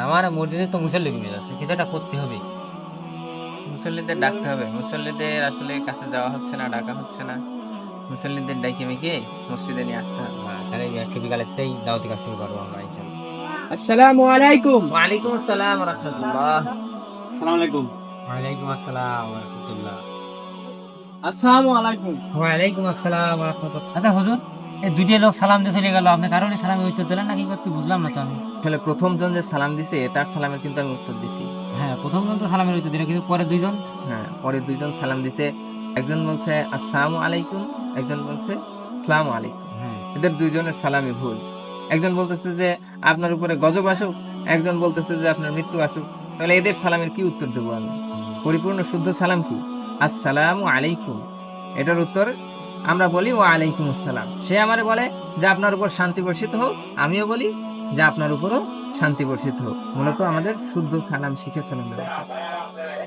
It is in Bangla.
আমার মসজিদে তো মুসল্লি কমে যাচ্ছে, কিছু একটা করতে হবে। মুসল্লিদের ডাকতে হবে, মুসল্লিদের আসলে কাছে যাওয়া হচ্ছে না, ডাকা হচ্ছে না। মুসল্লিদের ডাইকে মেকে মসজিদে নিয়ে আসতে হবে। হ্যাঁ, তাহলে একটু বিকালেরটাই দাওয়াতি কাজ শুরু করবো আমরা ইনশাল্লাহ। আসসালামু আলাইকুম। ওয়ালাইকুম আসসালাম ওয়া রাহমাতুল্লাহ। আসসালামু আলাইকুম। ওয়ালাইকুম আসসালাম ওয়া রাহমাতুল্লাহ। আসসালামু আলাইকুম। ওয়ালাইকুম আসসালাম ওয়া রাহমাতুল্লাহ। আচ্ছা হুজুর, এই দুইটা লোক সালাম দিয়ে চলে গেল, আপনি কারণে সালামের উত্তর দিলেন না, কি করতে বুঝলাম না তো আমি। আসলে প্রথম জন যে সালাম দিছে তার সালামের কিন্তু আমি উত্তর দিছি। হ্যাঁ, প্রথম জন তো সালামের উত্তর দিল, কিন্তু পরে দুইজন। হ্যাঁ, পরে দুইজন সালাম দিছে। একজন বলছে আসসালামু আলাইকুম, একজন বলছে আসসালামু আলাইকুম। হ্যাঁ, এদের দুইজনের সালামই ভুল। একজন বলতেছে যে আপনার উপরে গজব আসুক, একজন বলতেছে যে আপনার মৃত্যু আসুক। তাহলে এদের সালামের কি উত্তর দেবো আমি? পরিপূর্ণ শুদ্ধ সালাম কি? আসসালামু আলাইকুম। এটার উত্তর আমরা বলি ওয়া আলাইকুম আসসালাম। সে আমারে বলে যে আপনার উপর শান্তি বর্ষিত হোক, আমিও বলি যে আপনার উপরও শান্তি বর্ষিত হোক। মূলত আমাদের শুদ্ধ সালাম শিখে সালাম দেওয়া উচিত।